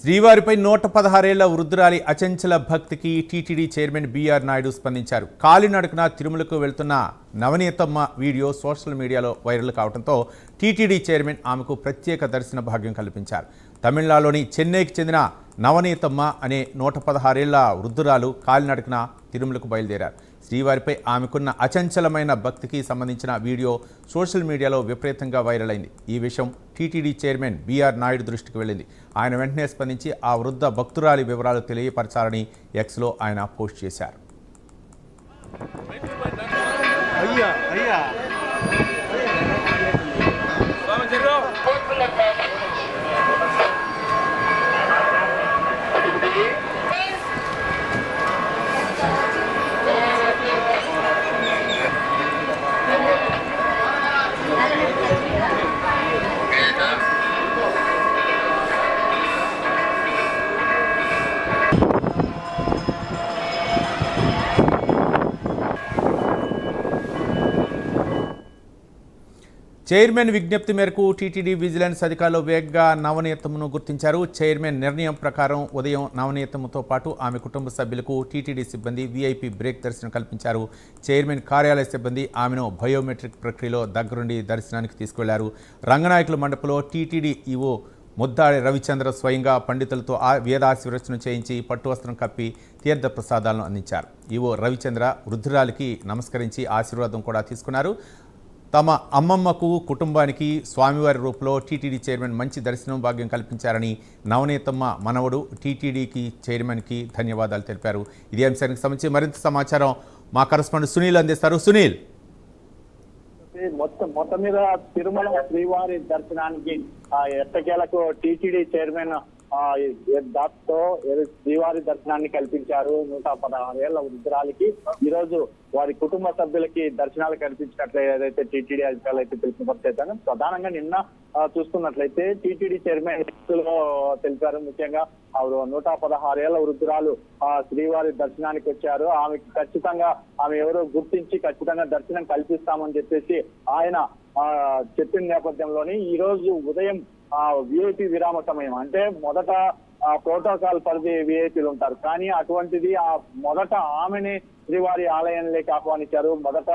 శ్రీవారిపై 116 ఏళ్ల వృద్ధురాలి అచంచల భక్తికి TTD chairman BR Naidu స్పందించారు. కాలినడకన తిరుమలకు వెళ్తున్న నవనీతమ్మ వీడియో సోషల్ మీడియాలో వైరల్ కావడంతో టీటీడీ చైర్మన్ ఆమెకు ప్రత్యేక దర్శన భాగ్యం కల్పించారు. తమిళనాడులోని చెన్నైకి చెందిన నవనీతమ్మ అనే 116 ఏళ్ల వృద్ధురాలు కాలినడకన తిరుమలకు బయలుదేరారు. శ్రీవారిపై ఆమెకున్న అచంచలమైన భక్తికి సంబంధించిన వీడియో సోషల్ మీడియాలో విపరీతంగా వైరల్ అయింది. ఈ విషయం టీటీడీ చైర్మన్ బీఆర్ నాయుడు దృష్టికి వెళ్ళింది. ఆయన వెంటనే స్పందించి ఆ వృద్ధ భక్తురాలి వివరాలు తెలియపరచాలని ఎక్స్లో ఆయన పోస్ట్ చేశారు. చైర్మన్ విజ్ఞప్తి మేరకు టీటీడీ విజిలెన్స్ అధికారులు వేగంగా నవనీతమ్మను గుర్తించారు. చైర్మన్ నిర్ణయం ప్రకారం ఉదయం నవనీతమ్మతో పాటు ఆమె కుటుంబ సభ్యులకు టీటీడీ సిబ్బంది వీఐపీ బ్రేక్ దర్శనం కల్పించారు. చైర్మన్ కార్యాలయ సిబ్బంది ఆమెను బయోమెట్రిక్ ప్రక్రియలో దగ్గరుండి దర్శనానికి తీసుకెళ్లారు. రంగనాయకుల మండపంలో టీటీడీ ఈవో ముద్దాడి రవిచంద్ర స్వయంగా పండితులతో వేదాశీర్వచనం చేయించి పట్టు వస్త్రం కప్పి తీర్థ ప్రసాదాలను అందించారు. ఈవో రవిచంద్ర వృద్ధురాలికి నమస్కరించి ఆశీర్వాదం కూడా తీసుకున్నారు. తమ అమ్మమ్మకు కుటుంబానికి స్వామివారి రూపంలో టీటీడీ చైర్మన్ మంచి దర్శనం భాగ్యం కల్పించారని నవనీతమ్మ మనవడు టీటీడీకి చైర్మన్కి ధన్యవాదాలు తెలిపారు. ఇదే అంశానికి సంబంధించి మరింత సమాచారం మా కరెస్పాండెంట్ సునీల్ అందిస్తారు. సునీల్, మొత్తం మీద తిరుమల శ్రీవారి దర్శనానికి ఎట్టకేలకు టీటీడీ చైర్మన్ దాంతో శ్రీవారి దర్శనాన్ని కల్పించారు. 116 ఏళ్ల వృద్ధురాలికి ఈ రోజు వారి కుటుంబ సభ్యులకి దర్శనాలు కల్పించినట్లు ఏదైతే టీటీడీ అధికారులు అయితే తెలిసిన పరిస్థితి. ప్రధానంగా నిన్న చూసుకున్నట్లయితే టీటీడీ చైర్మన్ లో తెలిపారు. ముఖ్యంగా 116 ఏళ్ల వృద్ధురాలు శ్రీవారి దర్శనానికి వచ్చారు. ఆమెకి ఖచ్చితంగా ఆమె ఎవరో గుర్తించి ఖచ్చితంగా దర్శనం కల్పిస్తామని చెప్పేసి ఆయన చెప్పిన నేపథ్యంలోని ఈ రోజు ఉదయం విఐపి విరామ సమయం, అంటే మొదట ప్రోటోకాల్ పరిధి విఐపీలు ఉంటారు, కానీ అటువంటిది మొదట ఆమెని శ్రీవారి ఆలయంలోకి ఆహ్వానించారు. మొదట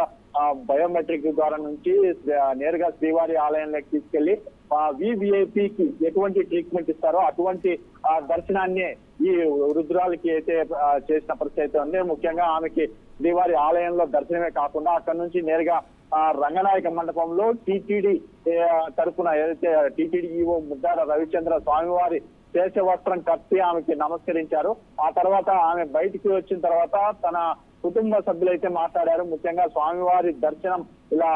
బయోమెట్రిక్ ద్వారా నుంచి నేరుగా శ్రీవారి ఆలయంలోకి తీసుకెళ్లి విఐపికి ఎటువంటి ట్రీట్మెంట్ ఇస్తారో అటువంటి దర్శనాన్ని ఈ వృద్ధురాలకి అయితే చేసిన పరిస్థితి ఉంది. ముఖ్యంగా ఆమెకి శ్రీవారి ఆలయంలో దర్శనమే కాకుండా అక్కడి నుంచి నేరుగా రంగనాయక మండపంలో టీటీడీ తరఫున ఏదైతే టీటీడీ ఈవో ముద్దాడ రవిచంద్ర స్వామివారి శేషవస్త్రం కప్పి ఆమెకి నమస్కరించారు. ఆ తర్వాత ఆమె బయటికి వచ్చిన తర్వాత తన కుటుంబ సభ్యులైతే మాట్లాడారు. ముఖ్యంగా స్వామివారి దర్శనం ఇలా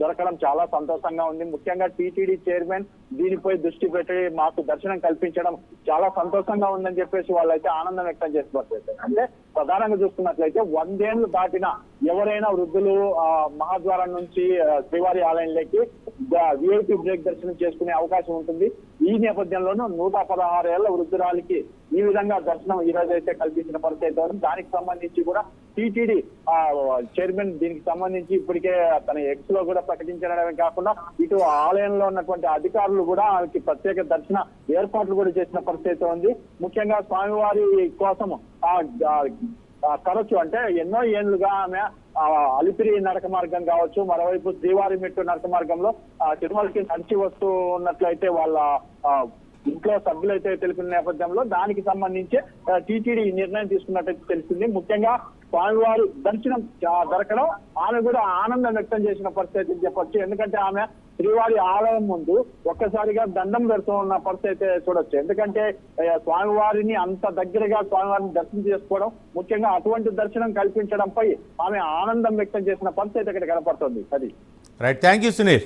దొరకడం చాలా సంతోషంగా ఉంది. ముఖ్యంగా టీటీడీ చైర్మన్ దీనిపై దృష్టి పెట్టి మాకు దర్శనం కల్పించడం చాలా సంతోషంగా ఉందని చెప్పేసి వాళ్ళైతే ఆనందం వ్యక్తం చేస్తున్నారు. అంటే ప్రధానంగా చూసుకున్నట్లయితే 100 ఏళ్లు దాటిన ఎవరైనా వృద్ధులు మహాద్వారం నుంచి శ్రీవారి ఆలయంలోకి విఐపీ బ్రేక్ దర్శనం చేసుకునే అవకాశం ఉంటుంది. ఈ నేపథ్యంలోనూ 116 ఏళ్ల వృద్ధురాలికి ఈ విధంగా దర్శనం ఈ రోజు అయితే కల్పించిన పరిస్థితి. దానికి సంబంధించి కూడా టీటీడీ చైర్మన్ దీనికి సంబంధించి ఇప్పటికే తన ఎక్స్ లో కూడా ప్రకటించడమే కాకుండా ఇటు ఆలయంలో ఉన్నటువంటి అధికారులు కూడా ఆమెకి ప్రత్యేక దర్శన ఏర్పాట్లు కూడా చేసిన పరిస్థితి ఉంది. ముఖ్యంగా స్వామివారి కోసం తరచు అంటే ఎన్నో ఏళ్లుగా ఆమె అలిపిరి నడక మార్గం కావచ్చు, మరోవైపు శ్రీవారి మెట్టు నడక మార్గంలో తిరుమలకి నడిచి వస్తూ ఉన్నట్లయితే వాళ్ళ ఇంట్లో సభ్యులైతే తెలిపిన నేపథ్యంలో దానికి సంబంధించి టీటీడీ నిర్ణయం తీసుకున్నట్టయితే తెలిసింది. ముఖ్యంగా స్వామివారి దర్శనం దొరకడం ఆమె కూడా ఆనందం వ్యక్తం చేసిన పరిస్థితి చెప్పొచ్చు. ఎందుకంటే ఆమె శ్రీవారి ఆలయం ముందు ఒక్కసారిగా దండం పెడుతూ ఉన్న పరిస్థితి చూడొచ్చు. ఎందుకంటే స్వామివారిని అంత దగ్గరగా స్వామివారిని దర్శనం చేసుకోవడం, ముఖ్యంగా అటువంటి దర్శనం కల్పించడంపై ఆమె ఆనందం వ్యక్తం చేసిన పరిస్థితి ఇక్కడ కనపడుతుంది. అది right, thank you Sunil.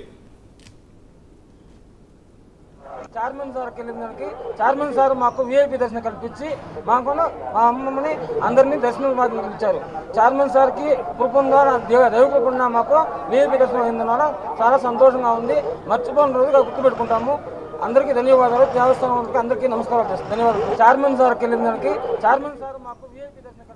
Chairman సార్కి వెళ్ళిన దానికి చైర్మన్ సార్ మాకు విఐపి దర్శనం కల్పించి మాకు మా అమ్మమ్మని అందరినీ దర్శనం కల్పించారు. చైర్మన్ సార్కి కృపంగా దైవ కృపంగా మాకు విఐపి దర్శనం అయిందన్న చాలా సంతోషంగా ఉంది. మర్చిపోయిన రోజుగా గుర్తుపెట్టుకుంటాము. అందరికీ ధన్యవాదాలు. దేవస్థానం అందరికీ నమస్కారాలు చేస్తాను. ధన్యవాదాలు. చైర్మన్ సార్కి వెళ్ళిన దానికి చైర్మన్ సార్ మాకు విఐపి దర్శనం